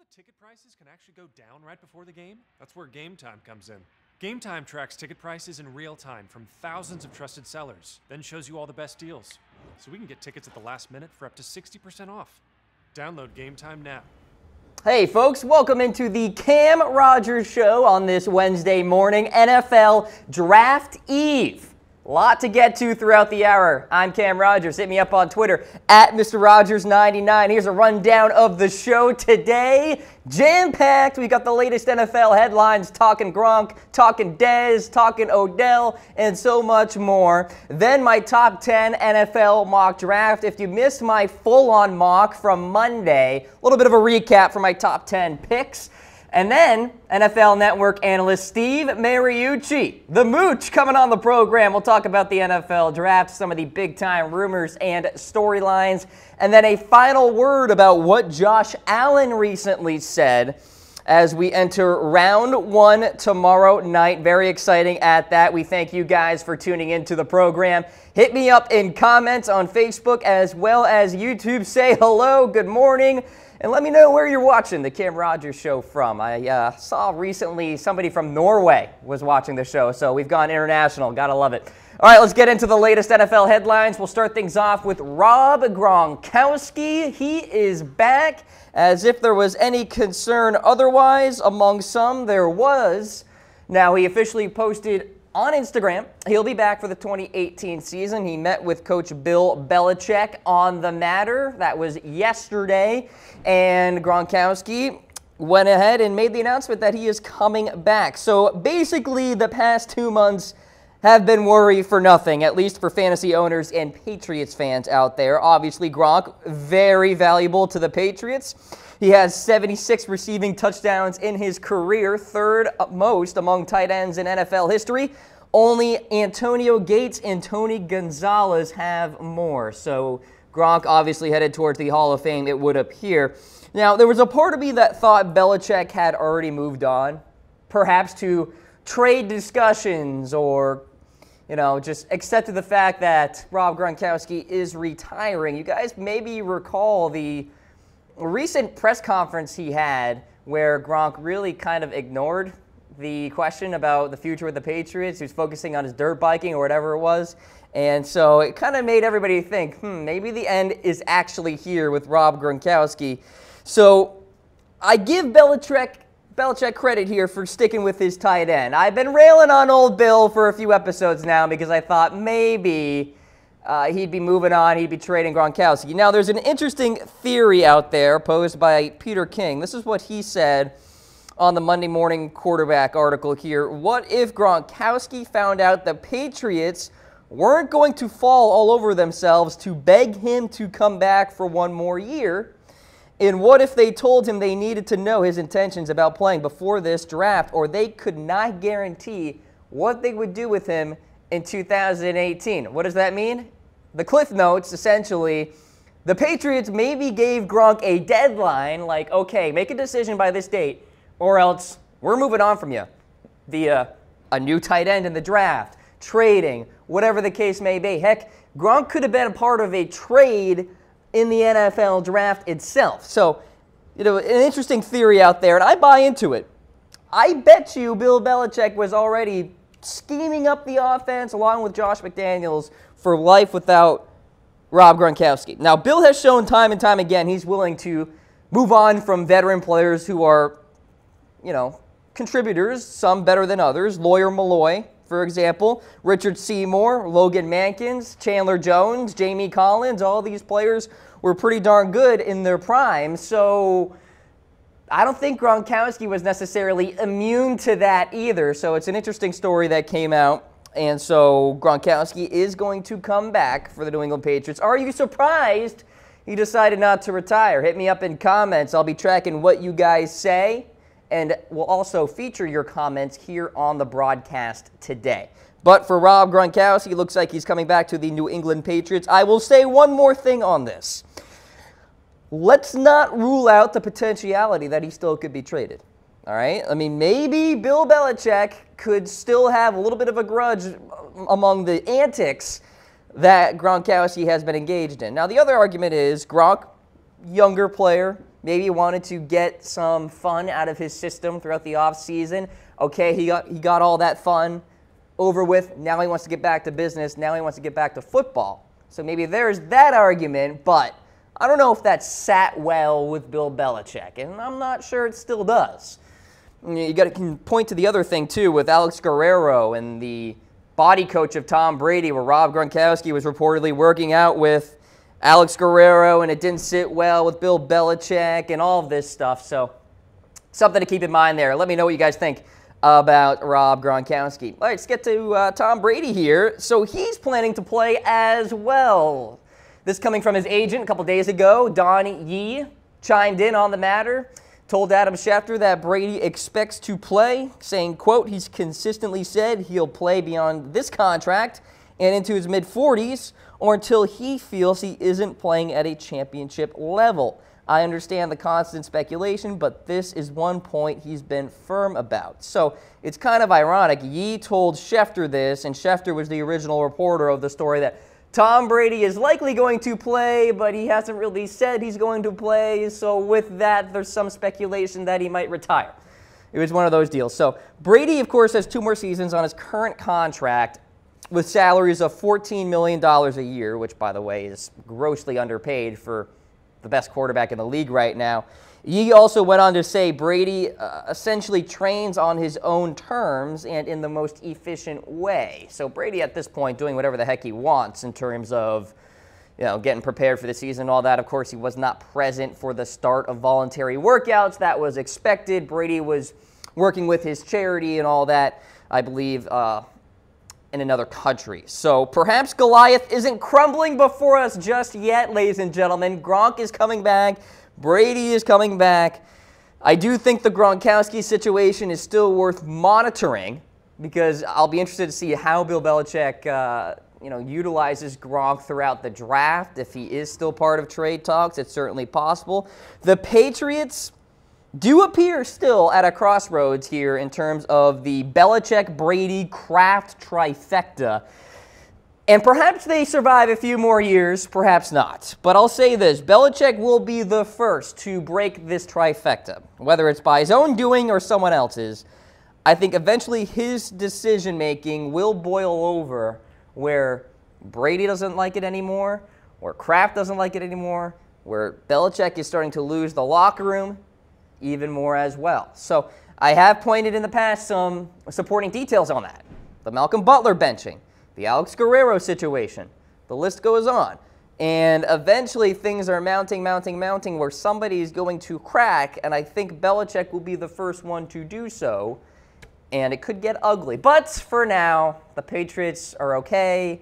that ticket prices can actually go down right before the game? That's where Game Time comes in. Game Time tracks ticket prices in real time from thousands of trusted sellers, then shows you all the best deals. So we can get tickets at the last minute for up to 60% off. Download Game Time now. Hey folks, welcome into the Cam Rogers Show on this Wednesday morning, NFL Draft Eve. A lot to get to throughout the hour. I'm Cam Rogers. Hit me up on Twitter at Mr. Rogers99. Here's a rundown of the show today. Jam-packed. We got the latest NFL headlines, talking Gronk, talking Dez, talking Odell, and so much more. Then my top 10 NFL mock draft. If you missed my full-on mock from Monday, a little bit of a recap for my top 10 picks. And then NFL Network analyst Steve Mariucci, the Mooch, coming on the program. We'll talk about the NFL draft, some of the big-time rumors and storylines, and then a final word about what Josh Allen recently said as we enter round one tomorrow night. Very exciting at that. We thank you guys for tuning into the program. Hit me up in comments on Facebook as well as YouTube. Say hello, good morning. And let me know where you're watching the Cam Rogers Show from. I saw recently somebody from Norway was watching the show, so we've gone international. Gotta love it. All right, let's get into the latest NFL headlines. We'll start things off with Rob Gronkowski. He is back, as if there was any concern otherwise. Among some, there was. Now, he officially posted on Instagram he'll be back for the 2018 season. He met with Coach Bill Belichick on the matter. That was yesterday. And Gronkowski went ahead and made the announcement that he is coming back. So basically, the past 2 months have been worry for nothing, at least for fantasy owners and Patriots fans out there. Obviously, Gronk, very valuable to the Patriots. He has 76 receiving touchdowns in his career, third most among tight ends in NFL history. Only Antonio Gates and Tony Gonzalez have more. So Gronk obviously headed towards the Hall of Fame, it would appear. Now, there was a part of me that thought Belichick had already moved on, perhaps to trade discussions or, just accepted the fact that Rob Gronkowski is retiring. You guys maybe recall the recent press conference he had where Gronk really kind of ignored the question about the future with the Patriots. He was focusing on his dirt biking or whatever it was. And so it kind of made everybody think, maybe the end is actually here with Rob Gronkowski. So I give Belichick credit here for sticking with his tight end. I've been railing on old Bill for a few episodes now because I thought maybe he'd be moving on, he'd be trading Gronkowski. Now, there's an interesting theory out there posed by Peter King. This is what he said on the Monday Morning Quarterback article here. What if Gronkowski found out the Patriots weren't going to fall all over themselves to beg him to come back for one more year? And what if they told him they needed to know his intentions about playing before this draft, or they could not guarantee what they would do with him in 2018? What does that mean? The Cliff Notes, essentially, the Patriots maybe gave Gronk a deadline, like, okay, make a decision by this date, or else we're moving on from you via a new tight end in the draft, trading, whatever the case may be. Heck, Gronk could have been a part of a trade in the NFL draft itself. So, an interesting theory out there, and I buy into it. I bet you Bill Belichick was already scheming up the offense along with Josh McDaniels for life without Rob Gronkowski. Now, Bill has shown time and time again he's willing to move on from veteran players who are, contributors, some better than others. Lawyer Malloy, for example, Richard Seymour, Logan Mankins, Chandler Jones, Jamie Collins, all these players were pretty darn good in their prime. So I don't think Gronkowski was necessarily immune to that either. So it's an interesting story that came out. And so Gronkowski is going to come back for the New England Patriots. Are you surprised he decided not to retire? Hit me up in comments. I'll be tracking what you guys say, and we'll also feature your comments here on the broadcast today. But for Rob Gronkowski, looks like he's coming back to the New England Patriots. I will say one more thing on this. Let's not rule out the potentiality that he still could be traded. All right? I mean, maybe Bill Belichick could still have a little bit of a grudge among the antics that Gronkowski has been engaged in. Now, the other argument is Gronk younger player. Maybe he wanted to get some fun out of his system throughout the offseason. Okay, he got all that fun over with. Now he wants to get back to business. Now he wants to get back to football. So maybe there's that argument, but I don't know if that sat well with Bill Belichick, and I'm not sure it still does. You can point to the other thing, too, with Alex Guerrero and the body coach of Tom Brady, where Rob Gronkowski was reportedly working out with Alex Guerrero, and it didn't sit well with Bill Belichick and all of this stuff. So something to keep in mind there. Let me know what you guys think about Rob Gronkowski. All right, let's get to Tom Brady here. So he's planning to play as well. This coming from his agent a couple days ago. Don Yee chimed in on the matter, told Adam Schefter that Brady expects to play, saying, quote, he's consistently said he'll play beyond this contract and into his mid-40s or until he feels he isn't playing at a championship level. I understand the constant speculation, but this is one point he's been firm about. So it's kind of ironic. Yee told Schefter this, and Schefter was the original reporter of the story that Tom Brady is likely going to play, but he hasn't really said he's going to play. So with that, there's some speculation that he might retire. It was one of those deals. So Brady, of course, has 2 more seasons on his current contract with salaries of $14 million a year, which, by the way, is grossly underpaid for the best quarterback in the league right now. Yee also went on to say Brady essentially trains on his own terms and in the most efficient way. So Brady at this point doing whatever the heck he wants in terms of, getting prepared for the season and all that. Of course, he was not present for the start of voluntary workouts. That was expected. Brady was working with his charity and all that, I believe, in another country. So perhaps Goliath isn't crumbling before us just yet, ladies and gentlemen. Gronk is coming back. Brady is coming back. I do think the Gronkowski situation is still worth monitoring because I'll be interested to see how Bill Belichick utilizes Gronk throughout the draft. If he is still part of trade talks, it's certainly possible. The Patriots do appear still at a crossroads here in terms of the Belichick-Brady-Kraft trifecta. And perhaps they survive a few more years, perhaps not. But I'll say this, Belichick will be the first to break this trifecta, whether it's by his own doing or someone else's. I think eventually his decision-making will boil over where Brady doesn't like it anymore, where Kraft doesn't like it anymore, where Belichick is starting to lose the locker room even more as well. So I have pointed in the past some supporting details on that. The Malcolm Butler benching, the Alex Guerrero situation, the list goes on. And eventually things are mounting where somebody is going to crack, and I think Belichick will be the first one to do so, and it could get ugly. But for now, the Patriots are okay.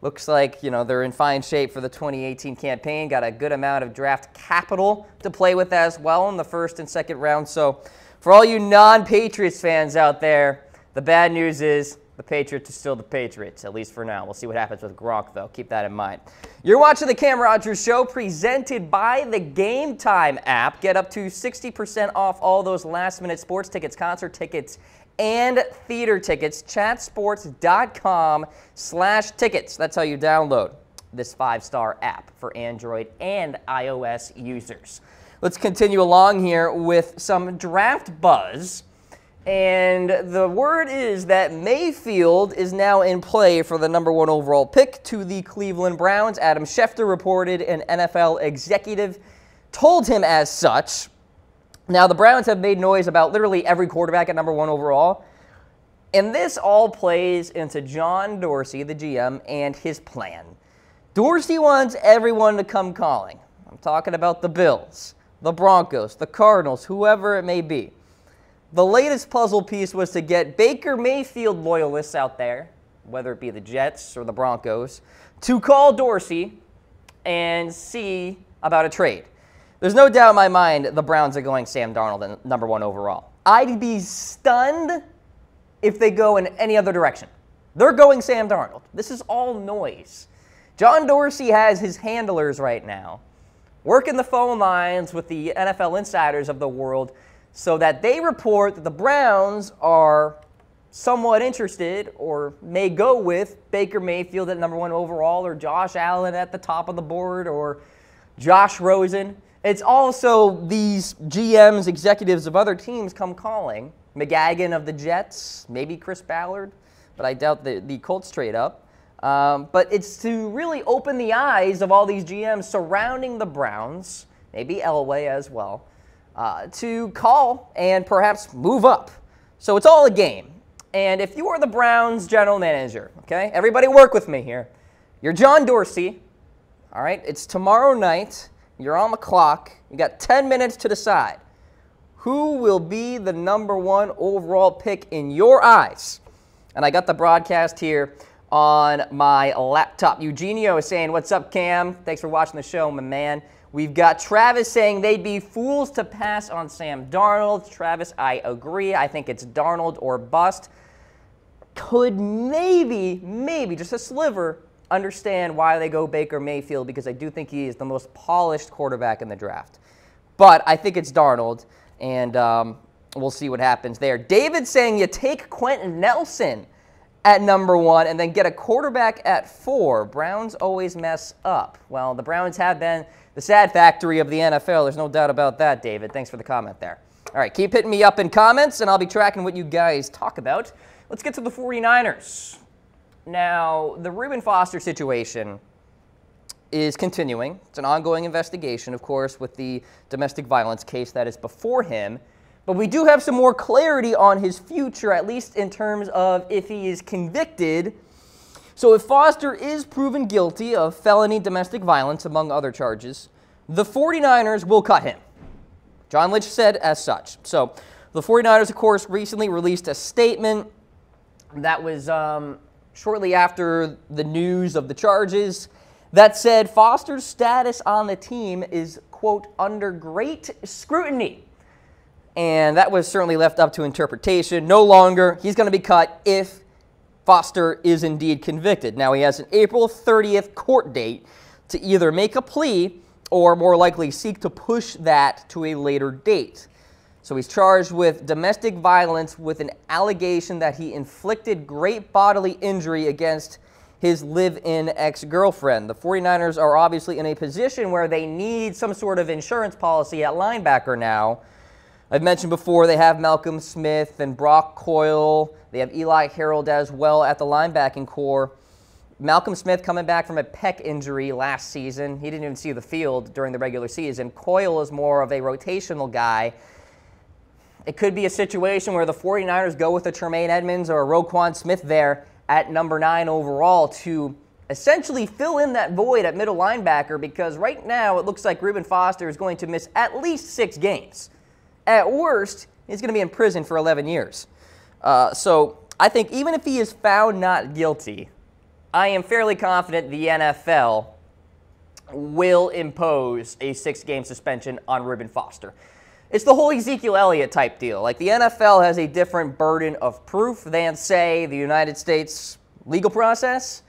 Looks like, they're in fine shape for the 2018 campaign. Got a good amount of draft capital to play with as well in the first and second round. So for all you non-Patriots fans out there, the bad news is the Patriots are still the Patriots, at least for now. We'll see what happens with Gronk, though. Keep that in mind. You're watching the Cam Rogers Show presented by the Game Time app. Get up to 60% off all those last-minute sports tickets, concert tickets, and theater tickets. Chatsports.com/tickets. That's how you download this 5-star app for Android and iOS users. Let's continue along here with some draft buzz. And the word is that Mayfield is now in play for the #1 overall pick to the Cleveland Browns. Adam Schefter reported an NFL executive told him as such. Now, the Browns have made noise about literally every quarterback at #1 overall. And this all plays into John Dorsey, the GM, and his plan. Dorsey wants everyone to come calling. I'm talking about the Bills, the Broncos, the Cardinals, whoever it may be. The latest puzzle piece was to get Baker Mayfield loyalists out there, whether it be the Jets or the Broncos, to call Dorsey and see about a trade. There's no doubt in my mind the Browns are going Sam Darnold in #1 overall. I'd be stunned if they go in any other direction. They're going Sam Darnold. This is all noise. John Dorsey has his handlers right now working the phone lines with the NFL insiders of the world so that they report that the Browns are somewhat interested or may go with Baker Mayfield at #1 overall or Josh Allen at the top of the board or Josh Rosen It's also these GMs, executives of other teams come calling. McGagan of the Jets, maybe Chris Ballard, but I doubt the Colts trade up. But it's to really open the eyes of all these GMs surrounding the Browns, maybe Elway as well, to call and perhaps move up. So it's all a game. And if you are the Browns general manager, okay, everybody work with me here. You're John Dorsey, all right? It's tomorrow night. You're on the clock. You got 10 minutes to decide. Who will be the #1 overall pick in your eyes? And I got the broadcast here on my laptop. Eugenio is saying, what's up, Cam? Thanks for watching the show, my man. We've got Travis saying they'd be fools to pass on Sam Darnold. Travis, I agree. I think it's Darnold or bust. Could maybe, just a sliver, understand why they go Baker Mayfield, because I do think he is the most polished quarterback in the draft. But I think it's Darnold, and we'll see what happens there. David saying you take Quentin Nelson at #1 and then get a quarterback at 4. Browns always mess up. Well, the Browns have been the sad factory of the NFL. There's no doubt about that, David. Thanks for the comment there. All right, keep hitting me up in comments, and I'll be tracking what you guys talk about. Let's get to the 49ers. Now, the Reuben Foster situation is continuing. It's an ongoing investigation, of course, with the domestic violence case that is before him. But we do have some more clarity on his future, at least in terms of if he is convicted. So if Foster is proven guilty of felony domestic violence, among other charges, the 49ers will cut him. John Lynch said as such. So the 49ers, of course, recently released a statement that was shortly after the news of the charges that said Foster's status on the team is, quote, under great scrutiny. And that was certainly left up to interpretation. No longer, he's going to be cut if Foster is indeed convicted. Now, he has an April 30th court date to either make a plea or more likely seek to push that to a later date. So he's charged with domestic violence with an allegation that he inflicted great bodily injury against his live-in ex-girlfriend. The 49ers are obviously in a position where they need some sort of insurance policy at linebacker now. I've mentioned before they have Malcolm Smith and Brock Coyle. They have Eli Harold as well at the linebacking core. Malcolm Smith coming back from a pec injury last season. He didn't even see the field during the regular season. Coyle is more of a rotational guy. It could be a situation where the 49ers go with a Tremaine Edmonds or a Roquan Smith there at #9 overall to essentially fill in that void at middle linebacker, because right now it looks like Reuben Foster is going to miss at least 6 games. At worst, he's going to be in prison for 11 years. So I think even if he is found not guilty, I am fairly confident the NFL will impose a 6-game suspension on Reuben Foster. It's the whole Ezekiel Elliott type deal. Like, the NFL has a different burden of proof than, say, the United States legal process.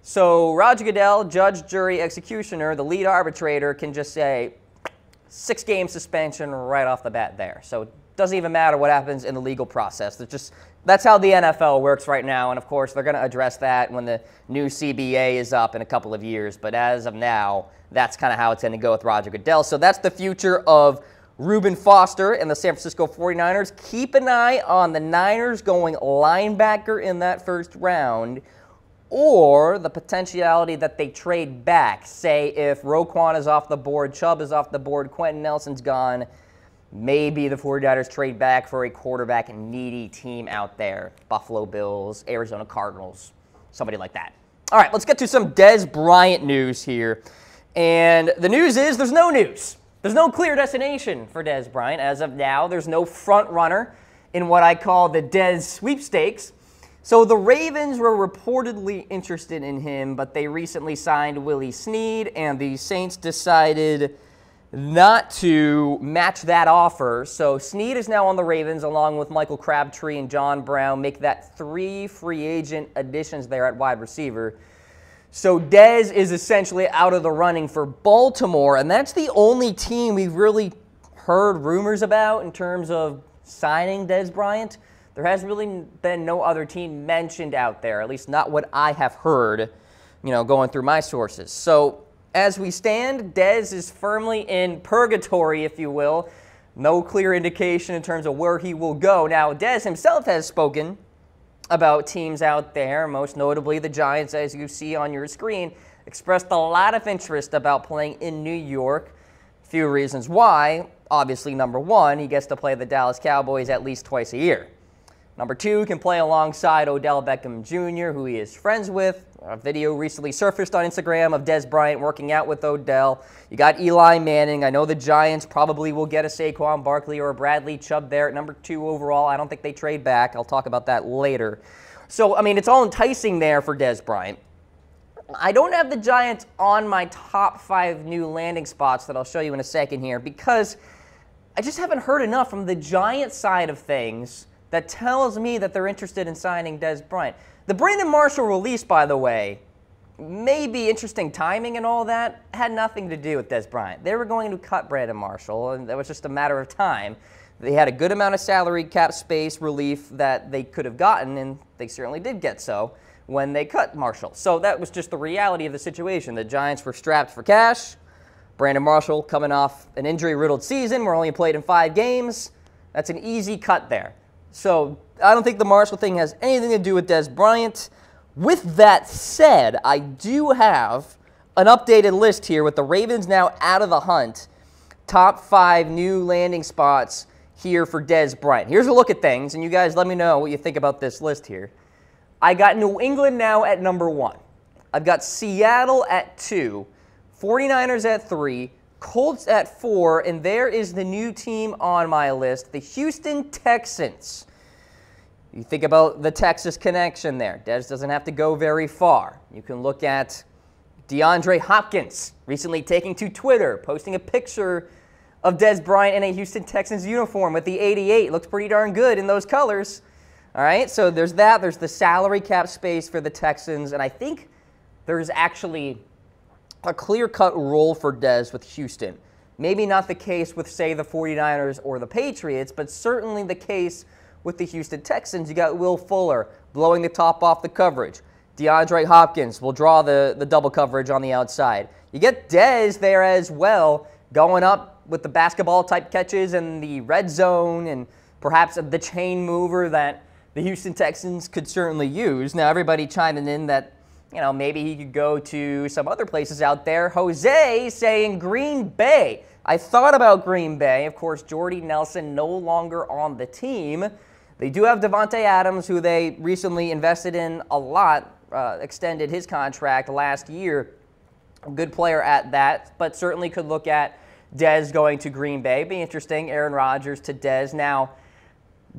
So Roger Goodell, judge, jury, executioner, the lead arbitrator, can just say 6-game suspension right off the bat there. So it doesn't even matter what happens in the legal process. That's how the NFL works right now. And, of course, they're going to address that when the new CBA is up in a couple of years. But as of now, that's kind of how it's going to go with Roger Goodell. So that's the future of Reuben Foster and the San Francisco 49ers. Keep an eye on the Niners going linebacker in that first round, or the potentiality that they trade back. Say if Roquan is off the board, Chubb is off the board, Quentin Nelson's gone, maybe the 49ers trade back for a quarterback-needy team out there. Buffalo Bills, Arizona Cardinals, somebody like that. All right, let's get to some Dez Bryant news here. And the news is there's no news. There's no clear destination for Dez Bryant. As of now, there's no front runner in what I call the Dez sweepstakes. So the Ravens were reportedly interested in him, but they recently signed Willie Snead, and the Saints decided not to match that offer. So Snead is now on the Ravens along with Michael Crabtree and John Brown, make that 3 free agent additions there at wide receiver. So Dez is essentially out of the running for Baltimore, and that's the only team we've really heard rumors about in terms of signing Dez Bryant. There has really been no other team mentioned out there, at least not what I have heard, going through my sources. So as we stand, Dez is firmly in purgatory, if you will. No clear indication in terms of where he will go. Now, Dez himself has spoken about teams out there, most notably the Giants, as you see on your screen, expressed a lot of interest about playing in New York. A few reasons why. Obviously, number one, he gets to play the Dallas Cowboys at least twice a year. Number two, he can play alongside Odell Beckham Jr., who he is friends with. A video recently surfaced on Instagram of Dez Bryant working out with Odell. You got Eli Manning. I know the Giants probably will get a Saquon Barkley or a Bradley Chubb there at number 2 overall. I don't think they trade back. I'll talk about that later. So, I mean, it's all enticing there for Dez Bryant. I don't have the Giants on my top 5 new landing spots that I'll show you in a second here because I just haven't heard enough from the Giants side of things that tells me that they're interested in signing Dez Bryant. The Brandon Marshall release, by the way, may be interesting timing and all that, had nothing to do with Dez Bryant. They were going to cut Brandon Marshall, and that was just a matter of time. They had a good amount of salary cap space relief that they could have gotten, and they certainly did get so when they cut Marshall. So that was just the reality of the situation. The Giants were strapped for cash. Brandon Marshall coming off an injury-riddled season where only played in 5 games. That's an easy cut there. So I don't think the Marshall thing has anything to do with Dez Bryant. With that said, I do have an updated list here with the Ravens now out of the hunt. Top 5 new landing spots here for Dez Bryant. Here's a look at things, and you guys let me know what you think about this list here. I got New England now at number 1. I've got Seattle at 2, 49ers at 3, Colts at 4, and there is the new team on my list, the Houston Texans. You think about the Texas connection there. Dez doesn't have to go very far. You can look at DeAndre Hopkins recently taking to Twitter, posting a picture of Dez Bryant in a Houston Texans uniform with the 88. Looks pretty darn good in those colors. All right, so there's that. There's the salary cap space for the Texans, and I think there's actually a clear-cut role for Dez with Houston. Maybe not the case with, say, the 49ers or the Patriots, but certainly the case with the Houston Texans. You got Will Fuller blowing the top off the coverage. DeAndre Hopkins will draw the double coverage on the outside. You get Dez there as well, going up with the basketball-type catches and the red zone and perhaps the chain mover that the Houston Texans could certainly use. Now, everybody chiming in that, you know, maybe he could go to some other places out there. Jose saying Green Bay. I thought about Green Bay. Of course, Jordy Nelson no longer on the team. They do have Devontae Adams, who they recently invested in a lot, extended his contract last year. A good player at that, but certainly could look at Dez going to Green Bay. Be interesting, Aaron Rodgers to Dez. Now,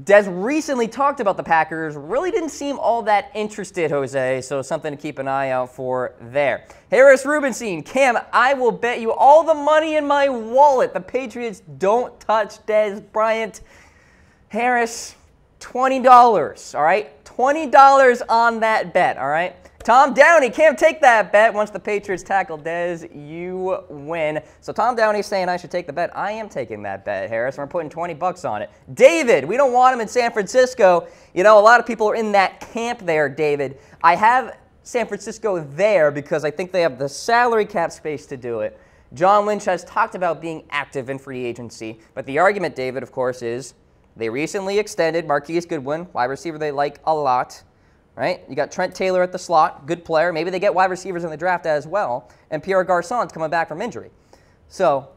Dez recently talked about the Packers, really didn't seem all that interested, Jose, so something to keep an eye out for there. Harris Rubenstein, Cam, I will bet you all the money in my wallet the Patriots don't touch Dez Bryant. Harris, $20, all right? $20 on that bet, all right? Tom Downey, can't take that bet. Once the Patriots tackle Dez, you win. So Tom Downey's saying I should take the bet. I am taking that bet, Harris. We're putting $20 on it. David, we don't want him in San Francisco. You know, a lot of people are in that camp there, David. I have San Francisco there because I think they have the salary cap space to do it. John Lynch has talked about being active in free agency. But the argument, David, of course, is they recently extended Marquise Goodwin, wide receiver they like a lot. Right? You got Trent Taylor at the slot, good player. Maybe they get wide receivers in the draft as well. And Pierre Garçon's coming back from injury. So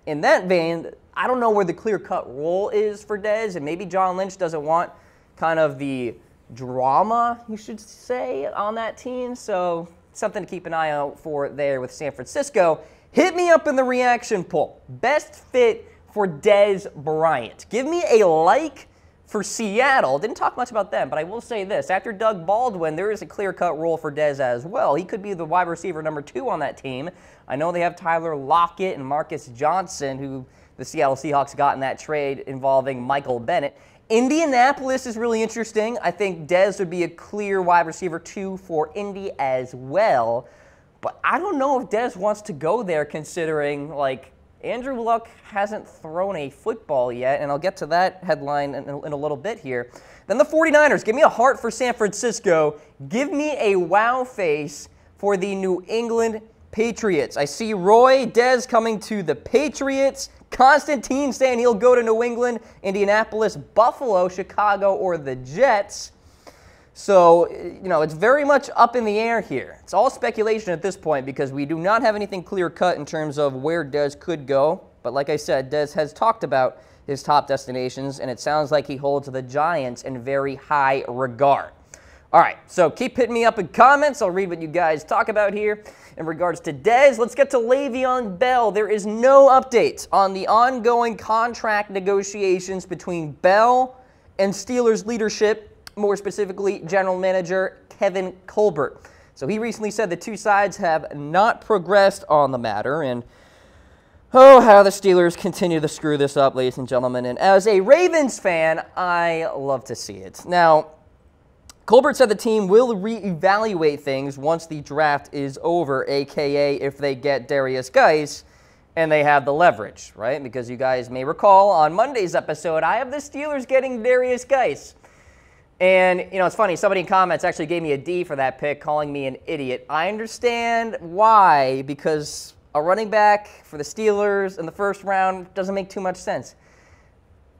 in that vein, I don't know where the clear-cut role is for Dez, and maybe John Lynch doesn't want kind of the drama, you should say, on that team. So something to keep an eye out for there with San Francisco. Hit me up in the reaction poll. Best fit for Dez Bryant. Give me a like for Seattle. Didn't talk much about them, but I will say this. After Doug Baldwin, there is a clear-cut role for Dez as well. He could be the wide receiver number 2 on that team. I know they have Tyler Lockett and Marcus Johnson, who the Seattle Seahawks got in that trade involving Michael Bennett. Indianapolis is really interesting. I think Dez would be a clear wide receiver 2 for Indy as well. But I don't know if Dez wants to go there considering, like, Andrew Luck hasn't thrown a football yet, and I'll get to that headline in a little bit here. Then the 49ers, give me a heart for San Francisco. Give me a wow face for the New England Patriots. I see Roy, Dez coming to the Patriots. Constantine saying he'll go to New England, Indianapolis, Buffalo, Chicago, or the Jets. So, it's very much up in the air here. It's all speculation at this point because we do not have anything clear-cut in terms of where Dez could go. But like I said, Dez has talked about his top destinations, and it sounds like he holds the Giants in very high regard. All right, so keep hitting me up in comments. I'll read what you guys talk about here. In regards to Dez, let's get to Le'Veon Bell. There is no update on the ongoing contract negotiations between Bell and Steelers leadership, more specifically, General Manager Kevin Colbert. So he recently said the two sides have not progressed on the matter, and how the Steelers continue to screw this up, ladies and gentlemen. And as a Ravens fan, I love to see it. Now, Colbert said the team will reevaluate things once the draft is over, a.k.a. if they get Derrius Guice and they have the leverage, right? Because you guys may recall on Monday's episode, I have the Steelers getting Derrius Guice. And, it's funny, somebody in comments actually gave me a D for that pick, calling me an idiot. I understand why, because a running back for the Steelers in the first round doesn't make too much sense.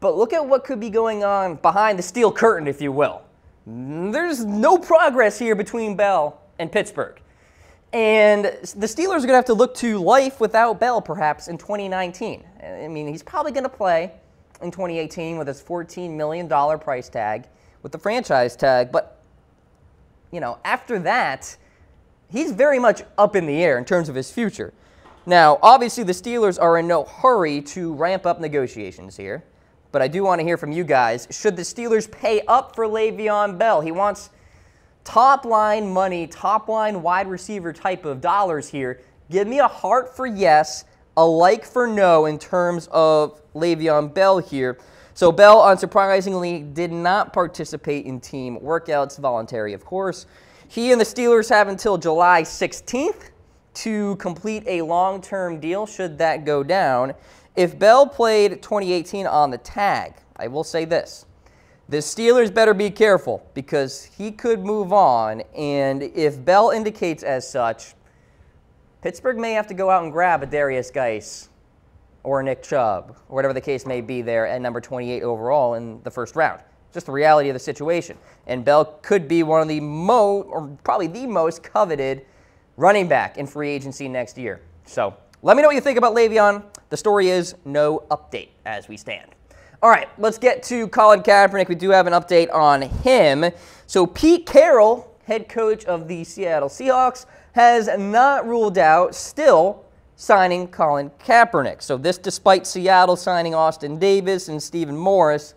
But look at what could be going on behind the steel curtain, if you will. There's no progress here between Bell and Pittsburgh. And the Steelers are going to have to look to life without Bell, perhaps, in 2019. I mean, he's probably going to play in 2018 with his $14 million price tag, with the franchise tag, but, after that, he's very much up in the air in terms of his future. Now, obviously, the Steelers are in no hurry to ramp up negotiations here, but I do want to hear from you guys. Should the Steelers pay up for Le'Veon Bell? He wants top-line money, top-line wide receiver type of dollars here. Give me a heart for yes, a like for no in terms of Le'Veon Bell here. So Bell, unsurprisingly, did not participate in team workouts, voluntary, of course. He and the Steelers have until July 16th to complete a long-term deal, should that go down. If Bell played 2018 on the tag, I will say this. The Steelers better be careful because he could move on, and if Bell indicates as such, Pittsburgh may have to go out and grab a Derrius Guice or Nick Chubb, or whatever the case may be there at number 28 overall in the first round. Just the reality of the situation. And Bell could be one of the probably the most coveted running back in free agency next year. So let me know what you think about Le'Veon. The story is no update as we stand. All right, let's get to Colin Kaepernick. We do have an update on him. So Pete Carroll, head coach of the Seattle Seahawks, has not ruled out still signing Colin Kaepernick. So this despite Seattle signing Austin Davis and Stephen Morris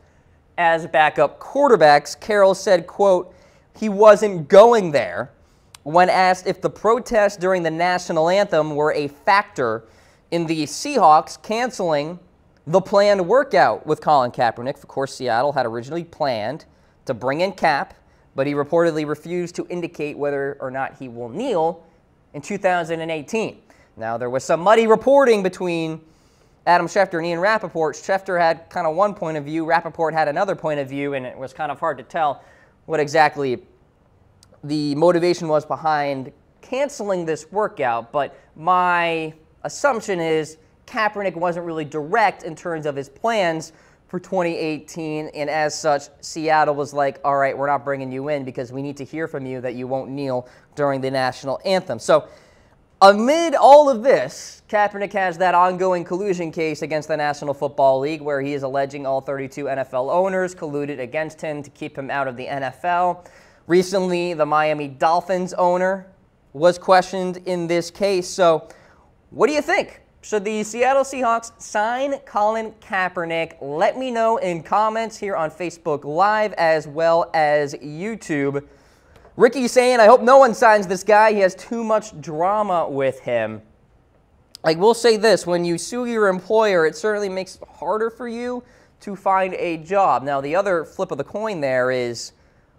as backup quarterbacks. Carroll said, quote, he wasn't going there when asked if the protests during the national anthem were a factor in the Seahawks canceling the planned workout with Colin Kaepernick. Of course, Seattle had originally planned to bring in Cap, but he reportedly refused to indicate whether or not he will kneel in 2018. Now, there was some muddy reporting between Adam Schefter and Ian Rappaport. Schefter had kind of one point of view, Rappaport had another point of view, and it was kind of hard to tell what exactly the motivation was behind canceling this workout. But my assumption is Kaepernick wasn't really direct in terms of his plans for 2018, and as such, Seattle was like, all right, we're not bringing you in because we need to hear from you that you won't kneel during the national anthem. So amid all of this, Kaepernick has that ongoing collusion case against the National Football League where he is alleging all 32 NFL owners colluded against him to keep him out of the NFL. Recently, the Miami Dolphins owner was questioned in this case. So what do you think? Should the Seattle Seahawks sign Colin Kaepernick? Let me know in comments here on Facebook Live as well as YouTube. Ricky's saying, I hope no one signs this guy. He has too much drama with him. I will say this, when you sue your employer, it certainly makes it harder for you to find a job. Now, the other flip of the coin there is,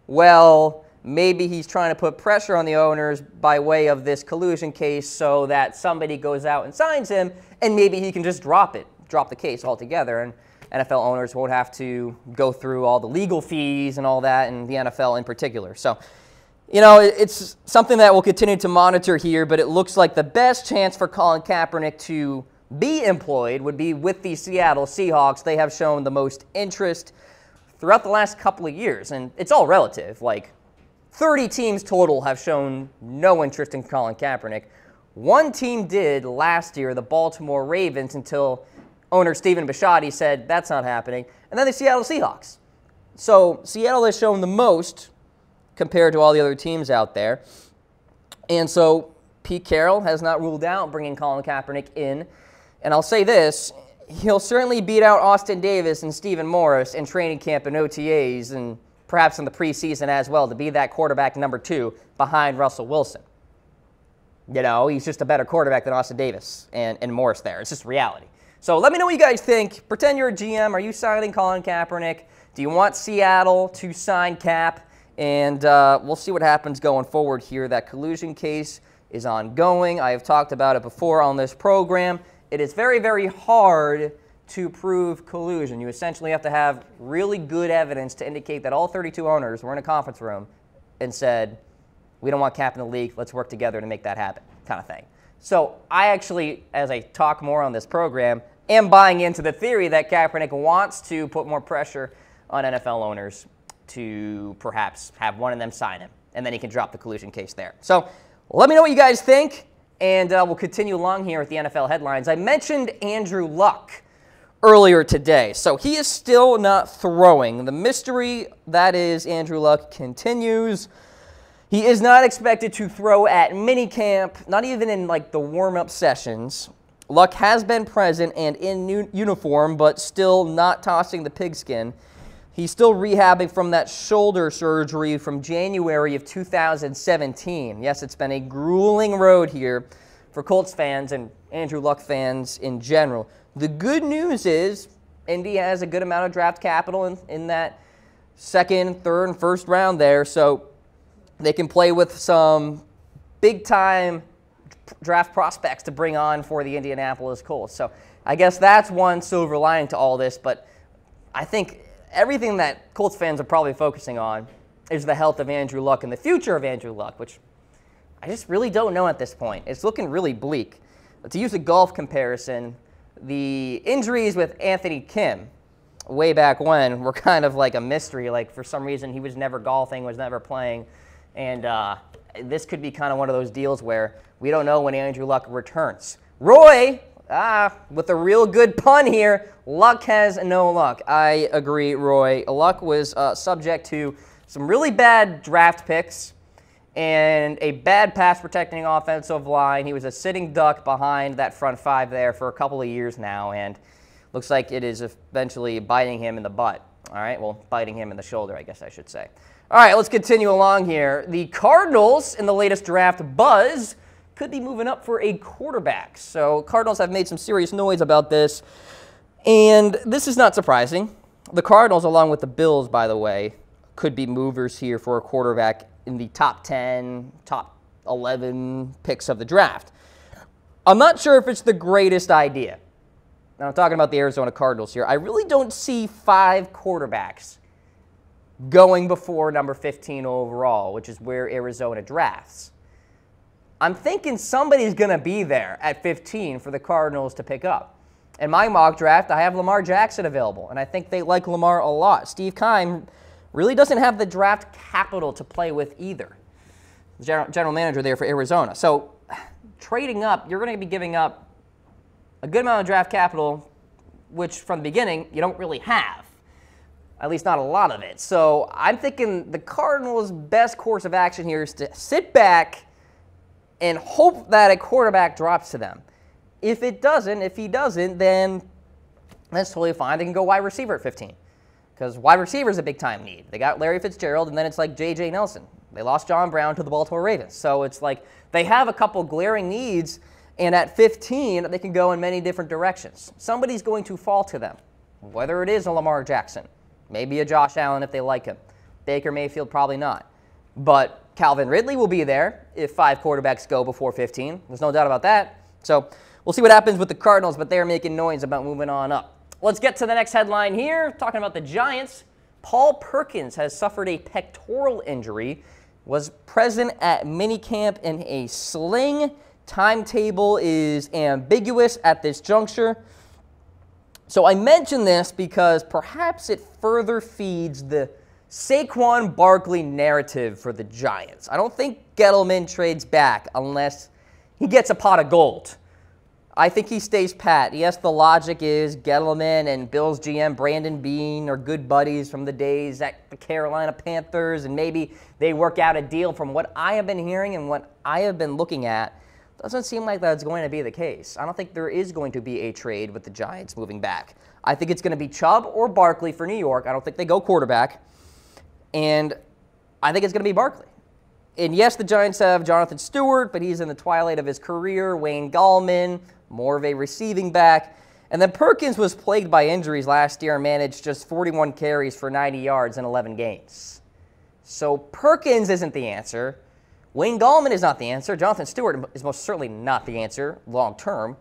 well, maybe he's trying to put pressure on the owners by way of this collusion case so that somebody goes out and signs him, and maybe he can just drop the case altogether, and NFL owners won't have to go through all the legal fees and all that, and the NFL in particular. So, You know, it's something that we'll continue to monitor here, but it looks like the best chance for Colin Kaepernick to be employed would be with the Seattle Seahawks. They have shown the most interest throughout the last couple of years, and it's all relative. Like, 30 teams total have shown no interest in Colin Kaepernick. One team did last year, the Baltimore Ravens, until owner Stephen Bisciotti said that's not happening, and then the Seattle Seahawks. So Seattle has shown the most compared to all the other teams out there. And so Pete Carroll has not ruled out bringing Colin Kaepernick in. And I'll say this, he'll certainly beat out Austin Davis and Stephen Morris in training camp and OTAs and perhaps in the preseason as well to be that quarterback number 2 behind Russell Wilson. You know, he's just a better quarterback than Austin Davis and Morris there. It's just reality. So let me know what you guys think. Pretend you're a GM. Are you signing Colin Kaepernick? Do you want Seattle to sign Cap? And we'll see what happens going forward here. That collusion case is ongoing. I have talked about it before on this program. It is very, very hard to prove collusion. You essentially have to have really good evidence to indicate that all 32 owners were in a conference room and said, we don't want Cap in the league, let's work together to make that happen, kind of thing. So I actually, as I talk more on this program, am buying into the theory that Kaepernick wants to put more pressure on NFL owners to perhaps have one of them sign him, and then he can drop the collusion case there. So let me know what you guys think, and we'll continue along here with the NFL headlines. I mentioned Andrew Luck earlier today, so he is still not throwing. The mystery that is Andrew Luck continues. He is not expected to throw at minicamp, not even in like the warm-up sessions. Luck has been present and in uniform, but still not tossing the pigskin. He's still rehabbing from that shoulder surgery from January of 2017. Yes, it's been a grueling road here for Colts fans and Andrew Luck fans in general. The good news is Indy has a good amount of draft capital in that second, third, and first round there, so they can play with some big-time draft prospects to bring on for the Indianapolis Colts. So I guess that's one silver lining to all this, but I think everything that Colts fans are probably focusing on is the health of Andrew Luck and the future of Andrew Luck, which I just really don't know at this point. It's looking really bleak. But to use a golf comparison, the injuries with Anthony Kim way back when were kind of like a mystery. Like, for some reason, he was never golfing, was never playing. And this could be kind of one of those deals where we don't know when Andrew Luck returns. Roy, with a real good pun here, Luck has no luck. I agree, Roy. Luck was subject to some really bad draft picks and a bad pass-protecting offensive line. He was a sitting duck behind that front five there for a couple of years now, and looks like it is eventually biting him in the butt. All right, well, biting him in the shoulder, I guess I should say. All right, let's continue along here. The Cardinals, in the latest draft buzz, could be moving up for a quarterback. So Cardinals have made some serious noise about this, and this is not surprising. The Cardinals, along with the Bills, by the way, could be movers here for a quarterback in the top 10, top 11 picks of the draft. I'm not sure if it's the greatest idea. Now, I'm talking about the Arizona Cardinals here. I really don't see 5 quarterbacks going before number 15 overall, which is where Arizona drafts. I'm thinking somebody's going to be there at 15 for the Cardinals to pick up. In my mock draft, I have Lamar Jackson available, and I think they like Lamar a lot. Steve Keim really doesn't have the draft capital to play with either, the general manager there for Arizona. So trading up, you're going to be giving up a good amount of draft capital, which from the beginning you don't really have. At least not a lot of it. So I'm thinking the Cardinals' best course of action here is to sit back and hope that a quarterback drops to them. If he doesn't, then that's totally fine. They can go wide receiver at 15. Because wide receiver is a big-time need. They got Larry Fitzgerald, and then it's like J.J. Nelson. They lost John Brown to the Baltimore Ravens. So it's like they have a couple glaring needs, and at 15, they can go in many different directions. Somebody's going to fall to them, whether it is a Lamar Jackson, maybe a Josh Allen if they like him. Baker Mayfield, probably not. But Calvin Ridley will be there if 5 quarterbacks go before 15. There's no doubt about that. So we'll see what happens with the Cardinals, but they're making noise about moving on up. Let's get to the next headline here. Talking about the Giants, Paul Perkins has suffered a pectoral injury was present at minicamp in a sling. Timetable is ambiguous at this juncture. So I mention this because perhaps it further feeds the Saquon Barkley narrative for the Giants. I don't think Gettleman trades back unless he gets a pot of gold. I think he stays pat. Yes, the logic is Gettleman and Bills GM Brandon Beane are good buddies from the days at the Carolina Panthers, and maybe they work out a deal. From what I have been hearing and what I have been looking at, doesn't seem like that's going to be the case. I don't think there is going to be a trade with the Giants moving back. I think it's going to be Chubb or Barkley for New York. I don't think they go quarterback. And I think it's going to be Barkley. And yes, the Giants have Jonathan Stewart, but he's in the twilight of his career. Wayne Gallman, more of a receiving back. And then Perkins was plagued by injuries last year and managed just 41 carries for 90 yards in 11 games. So Perkins isn't the answer. Wayne Gallman is not the answer. Jonathan Stewart is most certainly not the answer long term.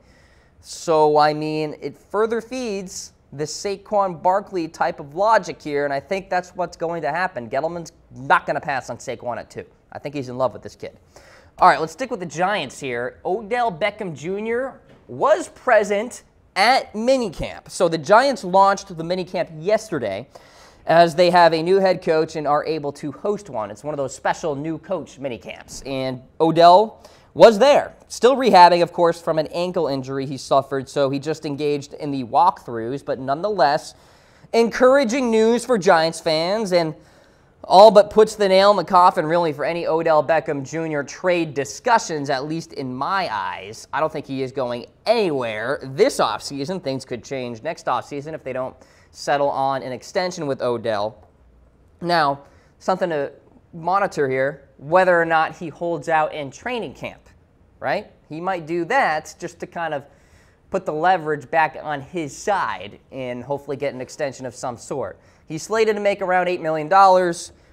So, I mean, it further feeds the Saquon Barkley type of logic here, and I think that's what's going to happen. Gettleman's not going to pass on Saquon at 2. I think he's in love with this kid. All right, let's stick with the Giants here. Odell Beckham Jr. was present at minicamp. So the Giants launched the minicamp yesterday as they have a new head coach and are able to host one. It's one of those special new coach minicamps, and Odell was there. Still rehabbing, of course, from an ankle injury he suffered, so he just engaged in the walkthroughs, but nonetheless, encouraging news for Giants fans, and all but puts the nail in the coffin, really, for any Odell Beckham Jr. trade discussions, at least in my eyes. I don't think he is going anywhere this offseason. Things could change next offseason if they don't settle on an extension with Odell. Now, something to monitor here, whether or not he holds out in training camp, right? He might do that just to kind of put the leverage back on his side and hopefully get an extension of some sort. He's slated to make around $8 million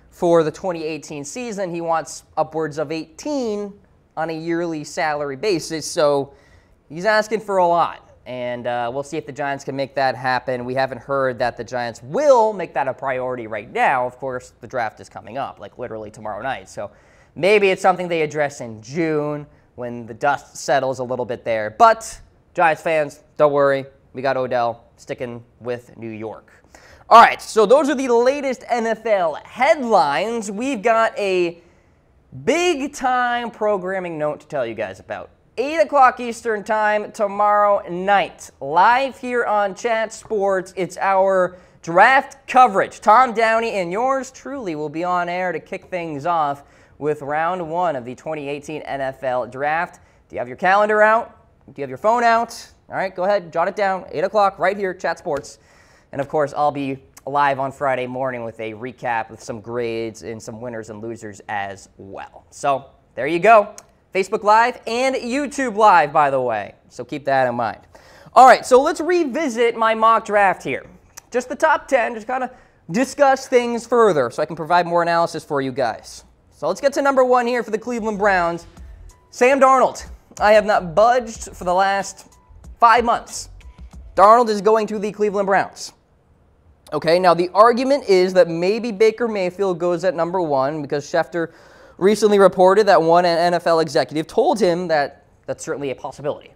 for the 2018 season. He wants upwards of $18 on a yearly salary basis, so he's asking for a lot. And we'll see if the Giants can make that happen. We haven't heard that the Giants will make that a priority right now. Of course, the draft is coming up, like literally tomorrow night. So maybe it's something they address in June when the dust settles a little bit there. But Giants fans, don't worry. We got Odell sticking with New York. All right, so those are the latest NFL headlines. We've got a big-time programming note to tell you guys about. 8 o'clock Eastern Time tomorrow night. Live here on Chat Sports, it's our draft coverage. Tom Downey and yours truly will be on air to kick things off with round 1 of the 2018 NFL Draft. Do you have your calendar out? Do you have your phone out? All right, go ahead, jot it down. 8 o'clock right here, Chat Sports. And, of course, I'll be live on Friday morning with a recap with some grades and some winners and losers as well. So there you go. Facebook Live and YouTube Live, by the way. So keep that in mind. All right, so let's revisit my mock draft here. Just the top 10, just kind of discuss things further so I can provide more analysis for you guys. So let's get to number 1 here for the Cleveland Browns. Sam Darnold. I have not budged for the last 5 months. Darnold is going to the Cleveland Browns. Okay, now the argument is that maybe Baker Mayfield goes at number 1 because Schefter recently reported that one NFL executive told him that that's certainly a possibility.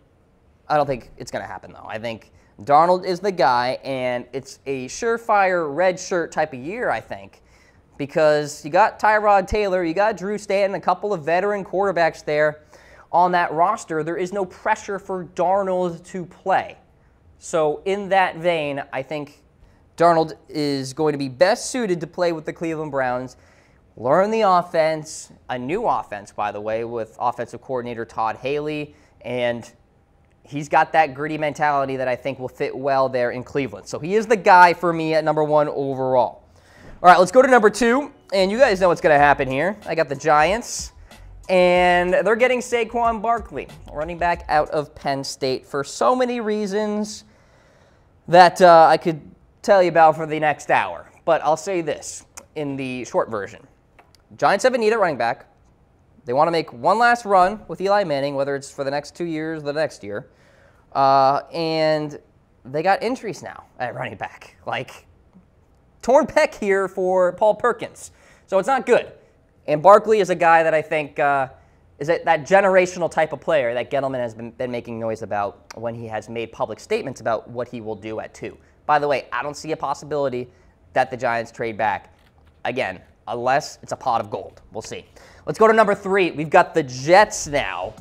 I don't think it's going to happen, though. I think Darnold is the guy, and it's a surefire red shirt type of year, I think, because you got Tyrod Taylor, you got Drew Stanton, a couple of veteran quarterbacks there on that roster. There is no pressure for Darnold to play. So in that vein, I think Darnold is going to be best suited to play with the Cleveland Browns. Learn the offense, a new offense, by the way, with offensive coordinator Todd Haley, and he's got that gritty mentality that I think will fit well there in Cleveland. So he is the guy for me at number 1 overall. All right, let's go to number 2, and you guys know what's going to happen here. I got the Giants, and they're getting Saquon Barkley, running back out of Penn State, for so many reasons that I could tell you about for the next hour. But I'll say this in the short version. Giants have a need at running back. They want to make one last run with Eli Manning, whether it's for the next 2 years or the next year. And they got injuries now at running back. Like, torn pec here for Paul Perkins. So it's not good. And Barkley is a guy that I think is that generational type of player that Gettleman has been making noise about when he has made public statements about what he will do at 2. By the way, I don't see a possibility that the Giants trade back. Again, unless it's a pot of gold. We'll see. Let's go to number 3. We've got the Jets now.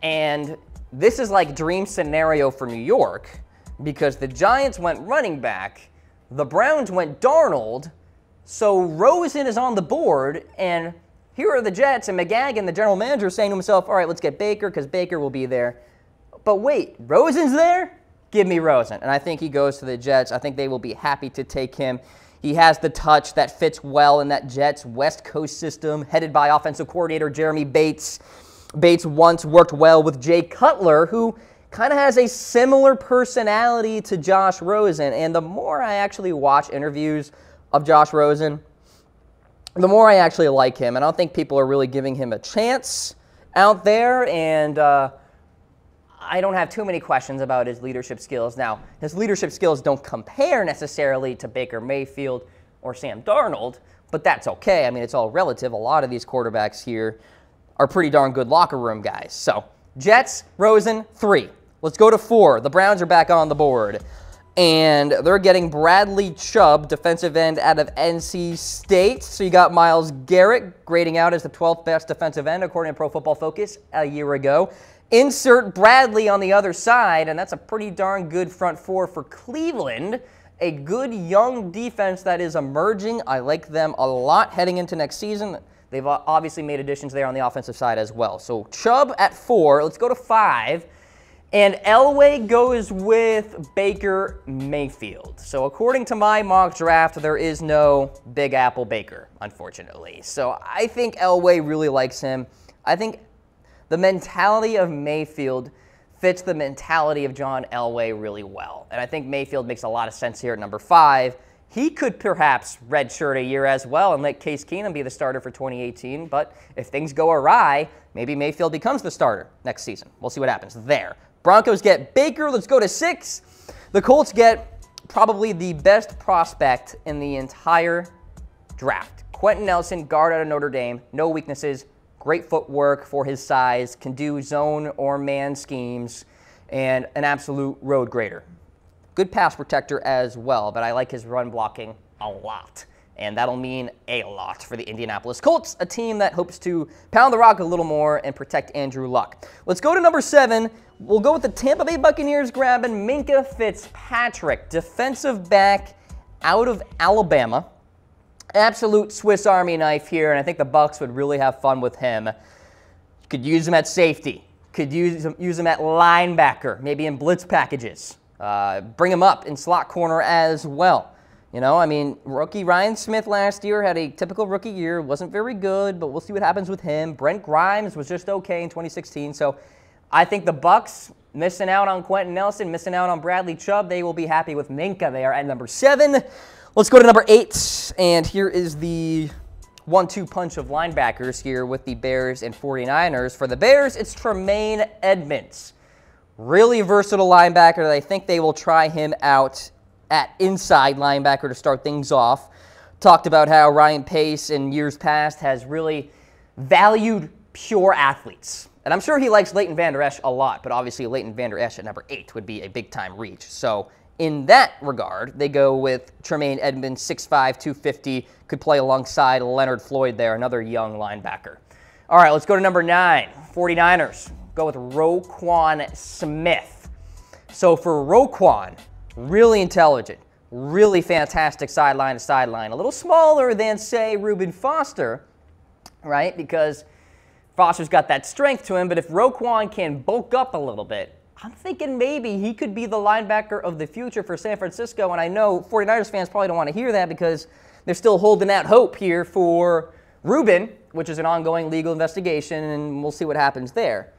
And this is like dream scenario for New York because the Giants went running back, the Browns went Darnold, so Rosen is on the board, and here are the Jets and McGaggan, the general manager, saying to himself, all right, let's get Baker because Baker will be there. But wait, Rosen's there? Give me Rosen. And I think he goes to the Jets. I think they will be happy to take him. He has the touch that fits well in that Jets West Coast system, headed by offensive coordinator Jeremy Bates. Bates once worked well with Jay Cutler, who kind of has a similar personality to Josh Rosen. And the more I actually watch interviews of Josh Rosen, the more I actually like him. And I don't think people are really giving him a chance out there. And I don't have too many questions about his leadership skills. Now, his leadership skills don't compare necessarily to Baker Mayfield or Sam Darnold, but that's okay. I mean, it's all relative. A lot of these quarterbacks here are pretty darn good locker room guys. So, Jets, Rosen, 3. Let's go to 4. The Browns are back on the board. And they're getting Bradley Chubb, defensive end out of NC State. So you got Myles Garrett grading out as the 12th best defensive end according to Pro Football Focus a year ago. Insert Bradley on the other side, and that's a pretty darn good front 4 for Cleveland. A good young defense that is emerging. I like them a lot heading into next season. They've obviously made additions there on the offensive side as well. So Chubb at 4. Let's go to 5. And Elway goes with Baker Mayfield. So according to my mock draft, there is no Big Apple Baker, unfortunately. So I think Elway really likes him. I think the mentality of Mayfield fits the mentality of John Elway really well. And I think Mayfield makes a lot of sense here at number 5. He could perhaps redshirt a year as well and let Case Keenum be the starter for 2018. But if things go awry, maybe Mayfield becomes the starter next season. We'll see what happens there. Broncos get Baker. Let's go to 6. The Colts get probably the best prospect in the entire draft. Quentin Nelson, guard out of Notre Dame. No weaknesses. Great footwork for his size. Can do zone or man schemes. And an absolute road grader. Good pass protector as well, but I like his run blocking a lot. And that'll mean a lot for the Indianapolis Colts, a team that hopes to pound the rock a little more and protect Andrew Luck. Let's go to number 7. We'll go with the Tampa Bay Buccaneers grabbing Minkah Fitzpatrick, defensive back out of Alabama. Absolute Swiss Army knife here, and I think the Bucs would really have fun with him. You could use him at safety. Could use him at linebacker, maybe in blitz packages. Bring him up in slot corner as well. You know, I mean, rookie Ryan Smith last year had a typical rookie year. Wasn't very good, but we'll see what happens with him. Brent Grimes was just okay in 2016. So I think the Bucs, missing out on Quentin Nelson, missing out on Bradley Chubb, they will be happy with Minkah there at number 7. Let's go to number 8. And here is the 1-2 punch of linebackers here with the Bears and 49ers. For the Bears, it's Tremaine Edmunds. Really versatile linebacker. I think they will try him out at inside linebacker to start things off. Talked about how Ryan Pace in years past has really valued pure athletes. And I'm sure he likes Leighton Vander Esch a lot, but obviously Leighton Vander Esch at number 8 would be a big-time reach. So in that regard, they go with Tremaine Edmunds, 6'5", 250, could play alongside Leonard Floyd there, another young linebacker. All right, let's go to number 9, 49ers. Go with Roquan Smith. So for Roquan, really intelligent, really fantastic sideline to sideline. A little smaller than, say, Reuben Foster, right? Because Foster's got that strength to him, but if Roquan can bulk up a little bit, I'm thinking maybe he could be the linebacker of the future for San Francisco. And I know 49ers fans probably don't want to hear that because they're still holding out hope here for Reuben, which is an ongoing legal investigation, and we'll see what happens there.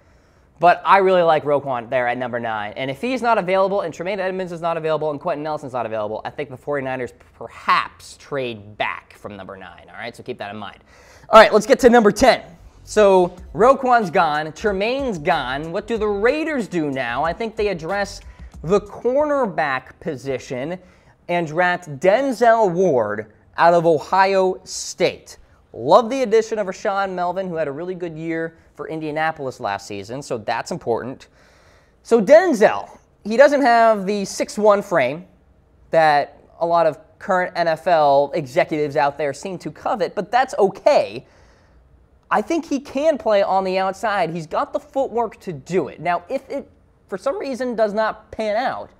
But I really like Roquan there at number 9. And if he's not available and Tremaine Edmunds is not available and Quentin Nelson's not available, I think the 49ers perhaps trade back from number 9. All right, so keep that in mind. All right, let's get to number 10. So Roquan's gone. Tremaine's gone. What do the Raiders do now? I think they address the cornerback position and draft Denzel Ward out of Ohio State. Love the addition of Rashaan Melvin, who had a really good year for Indianapolis last season, so that's important. So Denzel, he doesn't have the 6'1" frame that a lot of current NFL executives out there seem to covet, but that's okay. I think he can play on the outside. He's got the footwork to do it. Now, if it, for some reason, does not pan out,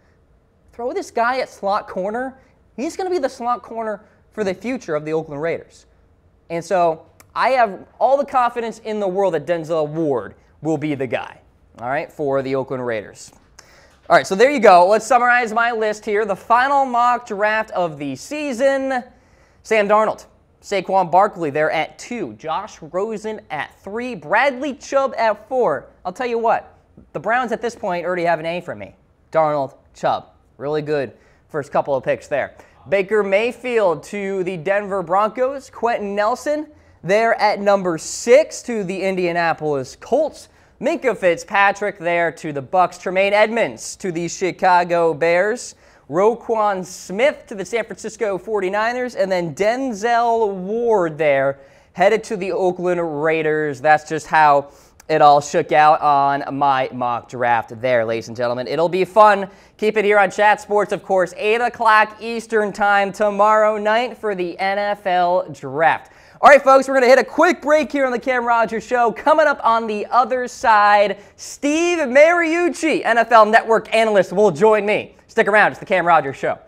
throw this guy at slot corner. He's going to be the slot corner for the future of the Oakland Raiders. And so I have all the confidence in the world that Denzel Ward will be the guy, all right, for the Oakland Raiders. All right, so there you go. Let's summarize my list here. The final mock draft of the season. Sam Darnold, Saquon Barkley there at 2, Josh Rosen at 3, Bradley Chubb at 4. I'll tell you what, the Browns at this point already have an A from me. Darnold, Chubb, really good first couple of picks there. Baker Mayfield to the Denver Broncos. Quentin Nelson there at number 6 to the Indianapolis Colts. Minkah Fitzpatrick there to the Bucs. Tremaine Edmonds to the Chicago Bears. Roquan Smith to the San Francisco 49ers. And then Denzel Ward there headed to the Oakland Raiders. That's just how it all shook out on my mock draft there, ladies and gentlemen. It'll be fun. Keep it here on Chat Sports, of course, 8 o'clock Eastern time tomorrow night for the NFL Draft. All right, folks, we're going to hit a quick break here on the Cam Rogers Show. Coming up on the other side, Steve Mariucci, NFL Network analyst, will join me. Stick around. It's the Cam Rogers Show.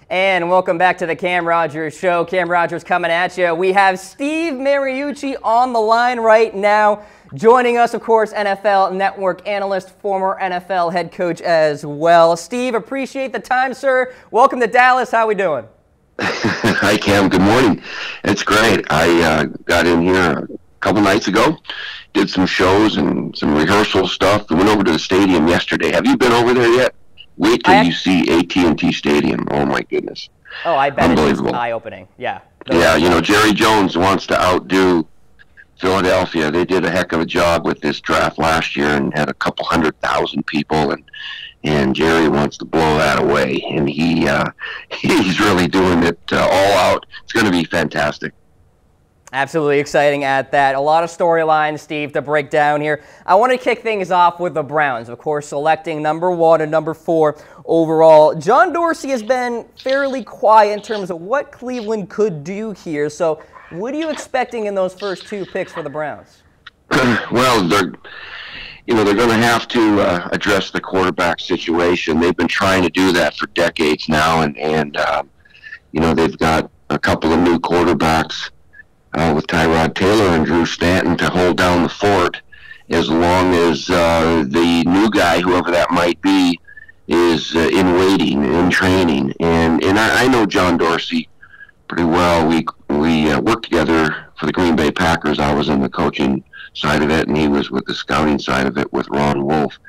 And welcome back to the Cam Rogers Show. Cam Rogers coming at you. We have Steve Mariucci on the line right now. Joining us, of course, NFL Network analyst, former NFL head coach as well. Steve, appreciate the time, sir. Welcome to Dallas. How we doing? Hi, Cam. Good morning. It's great. I got in here a couple nights ago, did some shows and some rehearsal stuff, and went over to the stadium yesterday. Have you been over there yet? Wait till you see AT&T Stadium. Oh, my goodness. Oh, I bet it's eye-opening. Yeah. Yeah, you know, Jerry Jones wants to outdo Philadelphia. They did a heck of a job with this draft last year and had a couple 100,000 people, and Jerry wants to blow that away. And he's really doing it all out. It's going to be fantastic. Absolutely exciting at that. A lot of storylines, Steve, to break down here. I want to kick things off with the Browns, of course, selecting number 1 and number 4 overall. John Dorsey has been fairly quiet in terms of what Cleveland could do here. So what are you expecting in those first 2 picks for the Browns? Well, they're going to have to address the quarterback situation. They've been trying to do that for decades now, and they've got a couple of new quarterbacks with Tyrod Taylor and Drew Stanton to hold down the fort as long as the new guy, whoever that might be, is in waiting, in training. And I know John Dorsey pretty well. We worked together for the Green Bay Packers. I was in the coaching side of it, and he was with the scouting side of it with Ron Wolf.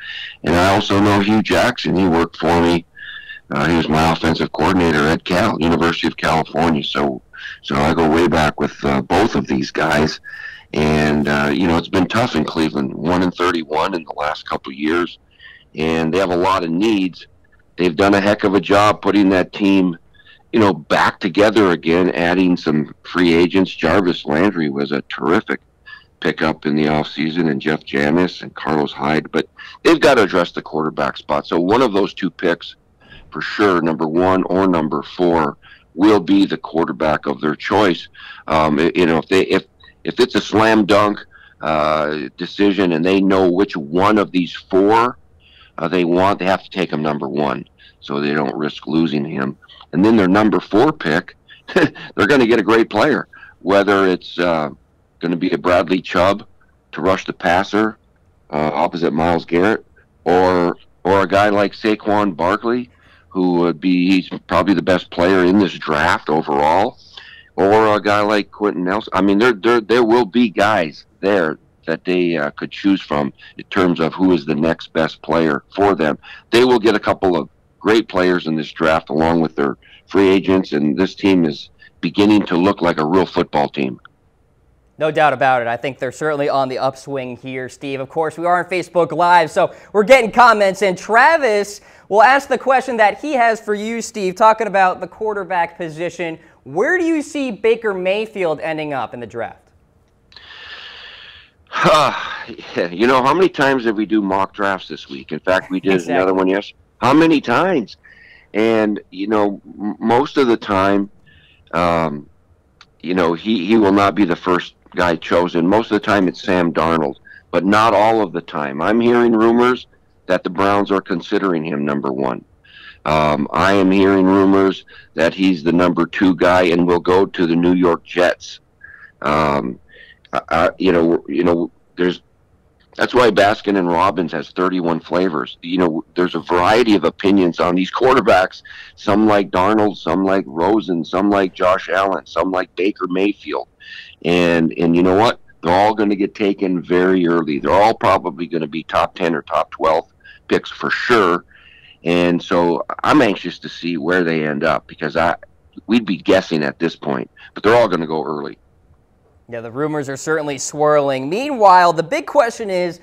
And I also know Hugh Jackson. He worked for me. He was my offensive coordinator at University of California. So I go way back with both of these guys. And, it's been tough in Cleveland, 1-31 in the last couple of years. And they have a lot of needs. They've done a heck of a job putting that team, back together again, adding some free agents. Jarvis Landry was a terrific pickup in the offseason, and Jeff Janis and Carlos Hyde. But they've got to address the quarterback spot. So one of those 2 picks, for sure, number 1 or number 4, will be the quarterback of their choice. If it's a slam dunk decision and they know which one of these 4 they have to take him number 1 so they don't risk losing him. And then their number 4 pick, they're going to get a great player, whether it's going to be a Bradley Chubb to rush the passer opposite Myles Garrett, or a guy like Saquon Barkley, who would be, he's probably the best player in this draft overall, or a guy like Quentin Nelson. I mean, there will be guys there that they could choose from in terms of who is the next best player for them. They will get a couple of great players in this draft along with their free agents, and this team is beginning to look like a real football team. No doubt about it. I think they're certainly on the upswing here, Steve. Of course, we are on Facebook Live, so we're getting comments. And Travis will ask the question that he has for you, Steve, talking about the quarterback position. Where do you see Baker Mayfield ending up in the draft? You know, how many times did we do mock drafts this week? In fact, we did Exactly. another one yesterday. How many times? And, you know, most of the time, you know, he will not be the first guy chosen. Most of the time it's Sam Darnold, but not all of the time. I'm hearing rumors that the Browns are considering him number one. I am hearing rumors that he's the number 2 guy and will go to the New York Jets. You know, that's why Baskin and Robbins has 31 flavors. You know, there's a variety of opinions on these quarterbacks. Some like Darnold, some like Rosen, some like Josh Allen, some like Baker Mayfield. And you know what? They're all going to get taken very early. They're all probably going to be top 10 or top 12 picks for sure. And so I'm anxious to see where they end up, because we'd be guessing at this point, but they're all going to go early. Yeah, the rumors are certainly swirling. Meanwhile, the big question is,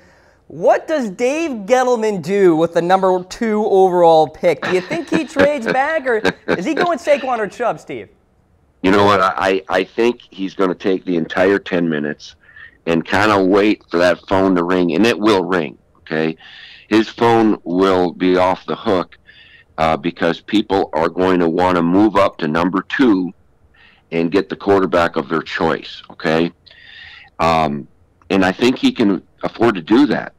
what does Dave Gettleman do with the number 2 overall pick? Do you think he trades back, or is he going Saquon or Chubb, Steve? You know what? I think he's going to take the entire 10 minutes and kind of wait for that phone to ring, and it will ring, okay? His phone will be off the hook because people are going to want to move up to number 2 and get the quarterback of their choice, okay? And I think he can afford to do that.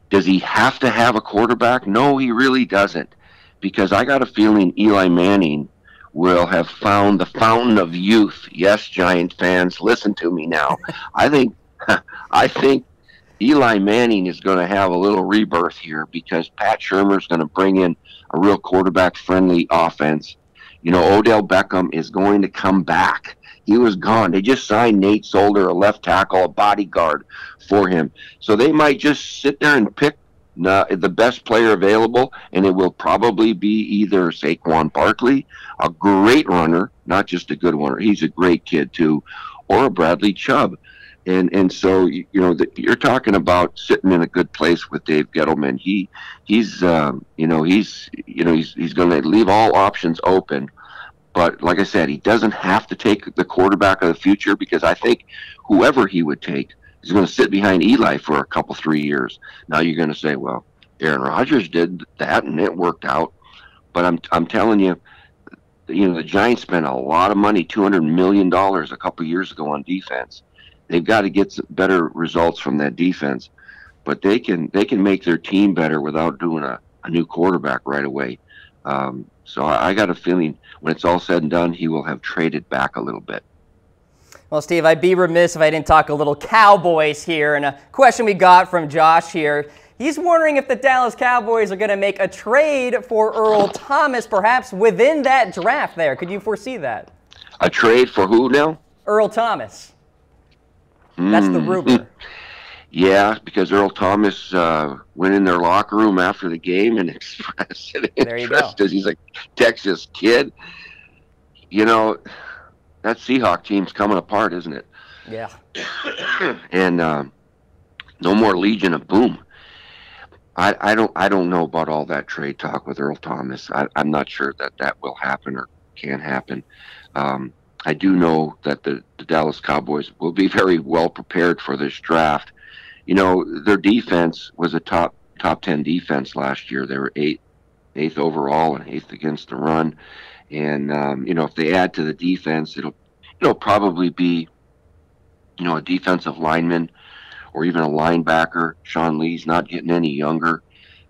Does he have to have a quarterback? No, he really doesn't, because I got a feeling Eli Manning will have found the fountain of youth. Yes, Giant fans, listen to me now. I think Eli Manning is going to have a little rebirth here, because Pat Shurmur's going to bring in a real quarterback-friendly offense. You know, Odell Beckham is going to come back. He was gone. They just signed Nate Solder, a left tackle, a bodyguard for him. So they might just sit there and pick the best player available, and it will probably be either Saquon Barkley, a great runner, not just a good runner, he's a great kid too, or a Bradley Chubb. And so, you know, you're talking about sitting in a good place with Dave Gettleman. He's going to leave all options open. But like I said, he doesn't have to take the quarterback of the future, because I think whoever he would take is going to sit behind Eli for a couple, 3 years. Now you're going to say, well, Aaron Rodgers did that and it worked out. But I'm telling you, you know, the Giants spent a lot of money, $200 million a couple years ago on defense. They've got to get some better results from that defense, but they can make their team better without doing a new quarterback right away. So I got a feeling when it's all said and done, he will have traded back a little bit. Well, Steve, I'd be remiss if I didn't talk a little Cowboys here. And a question we got from Josh here. He's wondering if the Dallas Cowboys are going to make a trade for Earl Thomas, perhaps within that draft there. Could you foresee that? A trade for who now? Earl Thomas. That's the rumor. Yeah, because Earl Thomas went in their locker room after the game and expressed an interest because he's a Texas kid. You know, that Seahawk team's coming apart, isn't it? Yeah. And no more Legion of Boom. I don't know about all that trade talk with Earl Thomas. I'm not sure that will happen or can happen. I do know that the Dallas Cowboys will be very well prepared for this draft. You know, their defense was a top 10 defense last year. They were eighth overall and 8th against the run. And you know, if they add to the defense, it'll probably be, you know, a defensive lineman or even a linebacker. Sean Lee's not getting any younger.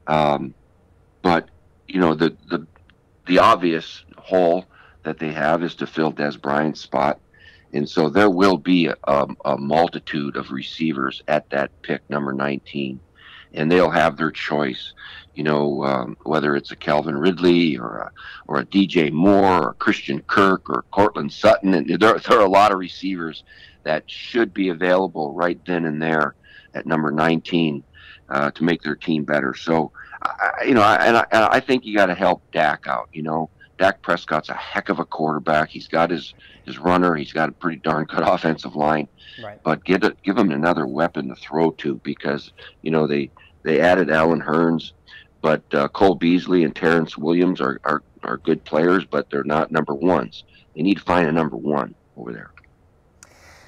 But you know, the obvious hole that they have is to fill Dez Bryant's spot. And so there will be a multitude of receivers at that pick, number 19. and they'll have their choice. Whether it's a Calvin Ridley or a DJ Moore or Christian Kirk or Cortland Sutton, and there are a lot of receivers that should be available right then and there at number 19 to make their team better. So, I think you got to help Dak out. Dak Prescott's a heck of a quarterback. He's got his runner. He's got a pretty darn good offensive line. Right. But give him another weapon to throw to, because they added Allen Hurns, but Cole Beasley and Terrence Williams are good players, but they're not number ones. They need to find a number one over there.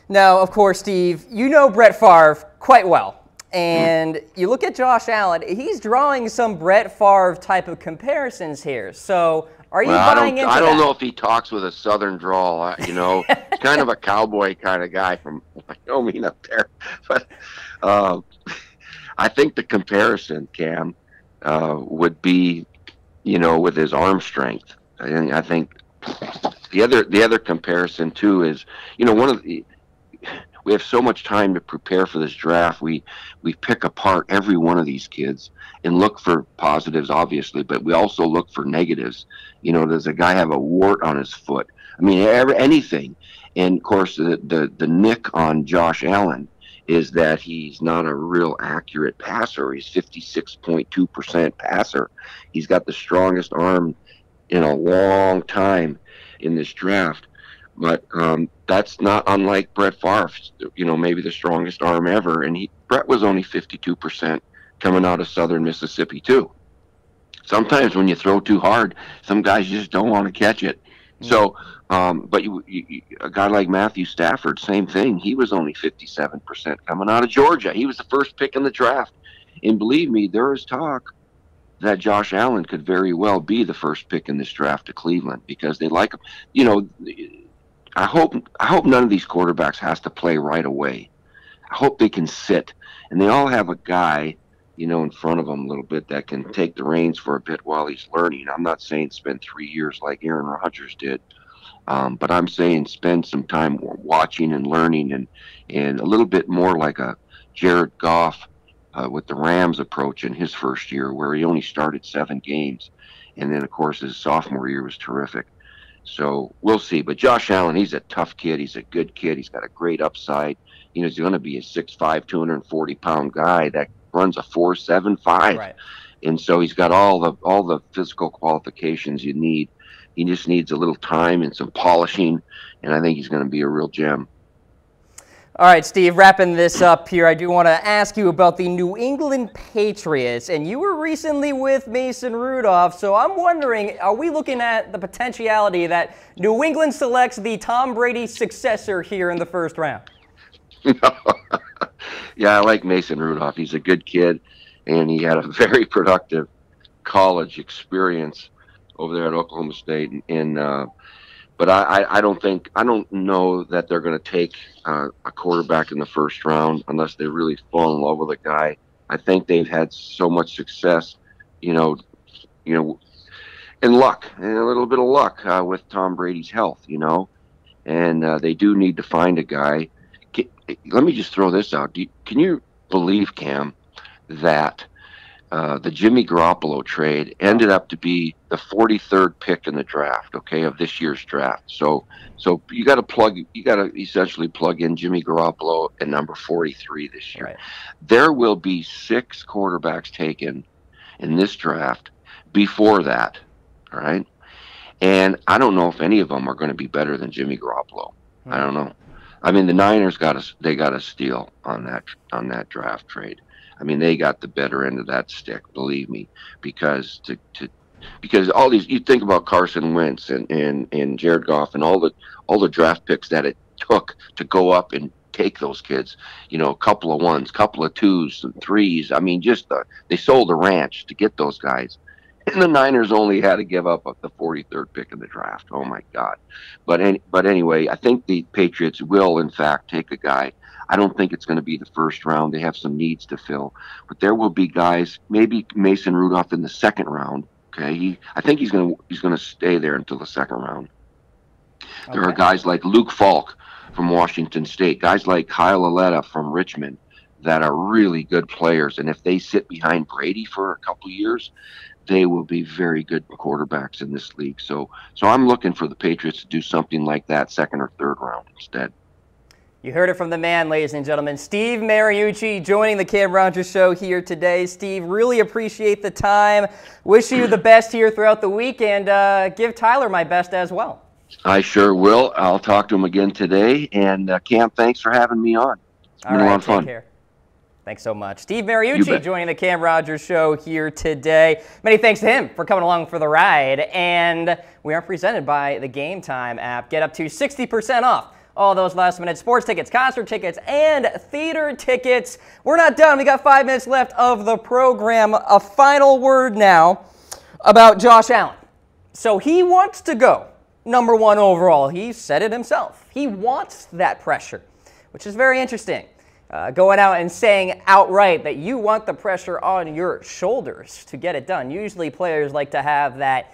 Now, of course, Steve, you know Brett Favre quite well. And you look at Josh Allen, he's drawing some Brett Favre type of comparisons here. So are you buying into that? I don't know if he talks with a southern drawl. He's kind of a cowboy kind of guy from Wyoming up there. But I think the comparison, Cam, would be, with his arm strength. I think the other comparison too is, we have so much time to prepare for this draft. We pick apart every one of these kids and look for positives, obviously, but we also look for negatives. Does a guy have a wart on his foot? I mean, anything. And of course, the nick on Josh Allen is that he's not a real accurate passer. He's 56.2% passer. He's got the strongest arm in a long time in this draft. But that's not unlike Brett Favre, maybe the strongest arm ever. And Brett was only 52% coming out of Southern Mississippi, too. Sometimes when you throw too hard, some guys just don't want to catch it. So, but a guy like Matthew Stafford, same thing. He was only 57% coming out of Georgia. He was the first pick in the draft. And believe me, there is talk that Josh Allen could very well be the first pick in this draft to Cleveland, because they like him. I hope none of these quarterbacks has to play right away. I hope they can sit, and they all have a guy, in front of them a little bit that can take the reins for a bit while he's learning. I'm not saying spend 3 years like Aaron Rodgers did, but I'm saying spend some time watching and learning, and a little bit more like a Jared Goff with the Rams approach in his first year, where he only started 7 games, and then of course his sophomore year was terrific. So we'll see. But Josh Allen, he's a tough kid. He's a good kid. He's got a great upside. He's going to be a 6'5", 240-pound guy that runs a 4.75. Right. And so he's got all the physical qualifications you need. He just needs a little time and some polishing, and I think he's going to be a real gem. All right, Steve, wrapping this up here, I do want to ask you about the New England Patriots. And you were recently with Mason Rudolph, so I'm wondering, are we looking at the potentiality that New England selects the Tom Brady successor here in the first round? Yeah, I like Mason Rudolph. He's a good kid, and he had a very productive college experience over there at Oklahoma State. But I don't know that they're going to take a quarterback in the first round unless they really fall in love with a guy. I think they've had so much success, and luck, and a little bit of luck with Tom Brady's health, and they do need to find a guy. Let me just throw this out. Can you believe, Cam, that the Jimmy Garoppolo trade ended up to be the 43rd pick in the draft, of this year's draft. So you got to essentially plug in Jimmy Garoppolo at number 43 this year. Right. There will be 6 quarterbacks taken in this draft before that, all right? And I don't know if any of them are going to be better than Jimmy Garoppolo. I don't know. I mean, the Niners got a steal on that draft trade. I mean, they got the better end of that stick, believe me, because all these, you think about Carson Wentz and Jared Goff and all the draft picks that it took to go up and take those kids, a couple of 1s, couple of 2s, and 3s. I mean, they sold a ranch to get those guys. And the Niners only had to give up the 43rd pick in the draft. Oh my God! But anyway, I think the Patriots will in fact take a guy. I don't think it's going to be the first round. They have some needs to fill, but there will be guys. Maybe Mason Rudolph in the second round. Okay, I think he's going to stay there until the second round. Okay. There are guys like Luke Falk from Washington State, guys like Kyle Aletta from Richmond, that are really good players. And if they sit behind Brady for a couple years, they will be very good quarterbacks in this league. So I'm looking for the Patriots to do something like that second or third round instead. You heard it from the man, ladies and gentlemen. Steve Mariucci joining the Cam Rogers Show here today. Steve, really appreciate the time. Wish you the best here throughout the week, and give Tyler my best as well. I sure will. I'll talk to him again today. And Cam, thanks for having me on. It's been a lot of fun. Take care. Thanks so much. Steve Mariucci joining the Cam Rogers Show here today. Many thanks to him for coming along for the ride. And we are presented by the Game Time app. Get up to 60% off all those last-minute sports tickets, concert tickets, and theater tickets. We're not done. We got 5 minutes left of the program. A final word now about Josh Allen. So he wants to go #1 overall. He said it himself. He wants that pressure, which is very interesting. Going out and saying outright that you want the pressure on your shoulders to get it done. Usually players like to have that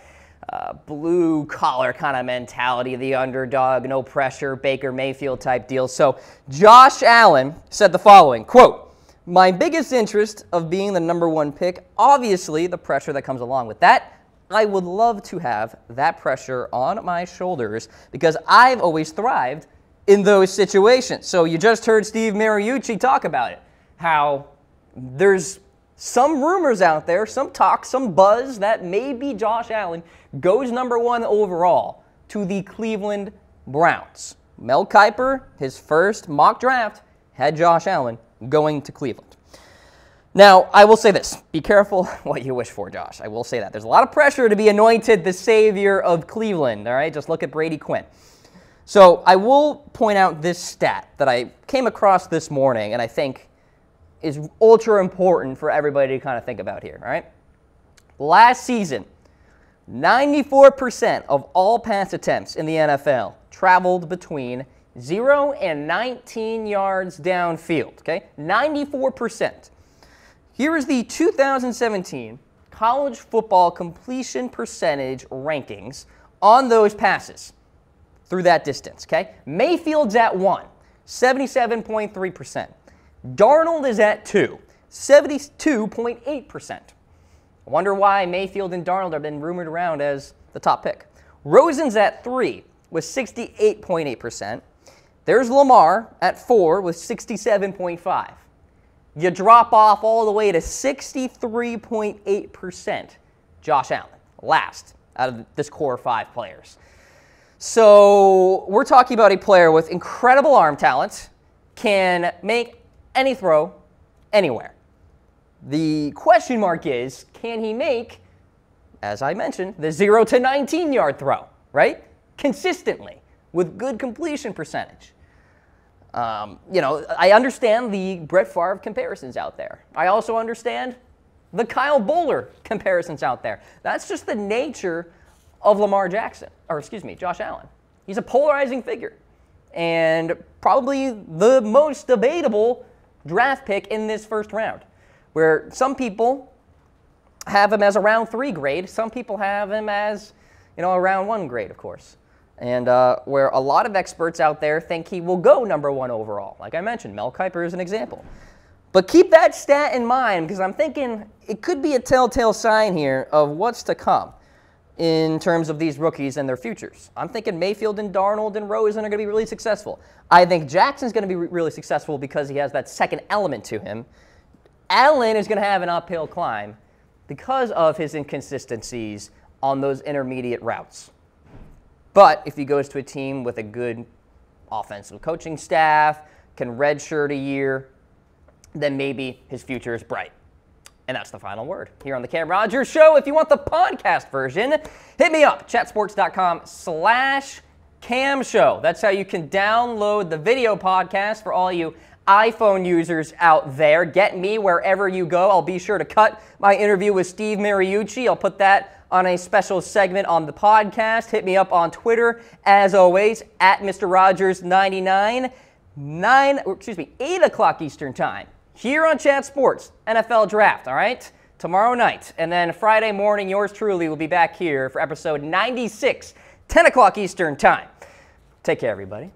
blue-collar kind of mentality, the underdog, no pressure, Baker Mayfield type deal. So Josh Allen said the following, quote, "My biggest interest of being the #1 pick, obviously the pressure that comes along with that. I would love to have that pressure on my shoulders because I've always thrived in those situations." So you just heard Steve Mariucci talk about it, how there's some rumors out there, some talk, some buzz that maybe Josh Allen goes #1 overall to the Cleveland Browns. Mel Kiper, his first mock draft, had Josh Allen going to Cleveland. Now, I will say this. Be careful what you wish for, Josh. I will say that. There's a lot of pressure to be anointed the savior of Cleveland, all right? Just look at Brady Quinn. So I will point out this stat that I came across this morning and I think is ultra important for everybody to kind of think about here, all right? Last season, 94% of all pass attempts in the NFL traveled between 0 and 19 yards downfield, okay? 94%. Here is the 2017 college football completion percentage rankings on those passes through that distance, okay? Mayfield's at 1, 77.3%. Darnold is at 2, 72.8%. I wonder why Mayfield and Darnold have been rumored around as the top pick. Rosen's at 3 with 68.8%. There's Lamar at 4 with 67.5%. You drop off all the way to 63.8%. Josh Allen, last out of this core 5 players. So we're talking about a player with incredible arm talent, can make any throw anywhere. The question mark is, can he make, as I mentioned, the 0 to 19-yard throw, right? Consistently, with good completion percentage. I understand the Brett Favre comparisons out there. I also understand the Kyle Bowler comparisons out there. That's just the nature of Josh Allen. He's a polarizing figure and probably the most debatable draft pick in this first round, where some people have him as a round 3 grade, some people have him as, a round 1 grade, of course. And where a lot of experts out there think he will go #1 overall. Like I mentioned, Mel Kiper is an example. But keep that stat in mind because I'm thinking it could be a telltale sign here of what's to come in terms of these rookies and their futures. I'm thinking Mayfield and Darnold and Rosen are going to be really successful. I think Jackson's going to be really successful because he has that second element to him. Allen is going to have an uphill climb because of his inconsistencies on those intermediate routes. But if he goes to a team with a good offensive coaching staff, can redshirt a year, then maybe his future is bright. And that's the final word here on the Cam Rogers Show. If you want the podcast version, hit me up, chatsports.com/Cam Show. That's how you can download the video podcast for all you iPhone users out there. Get me wherever you go. I'll be sure to cut my interview with Steve Mariucci. I'll put that on a special segment on the podcast. Hit me up on Twitter, as always, at Mr. Rogers99, 8 o'clock Eastern Time, here on Chat Sports, NFL Draft, all right? Tomorrow night. And then Friday morning, yours truly will be back here for episode 96, 10 o'clock Eastern Time. Take care, everybody.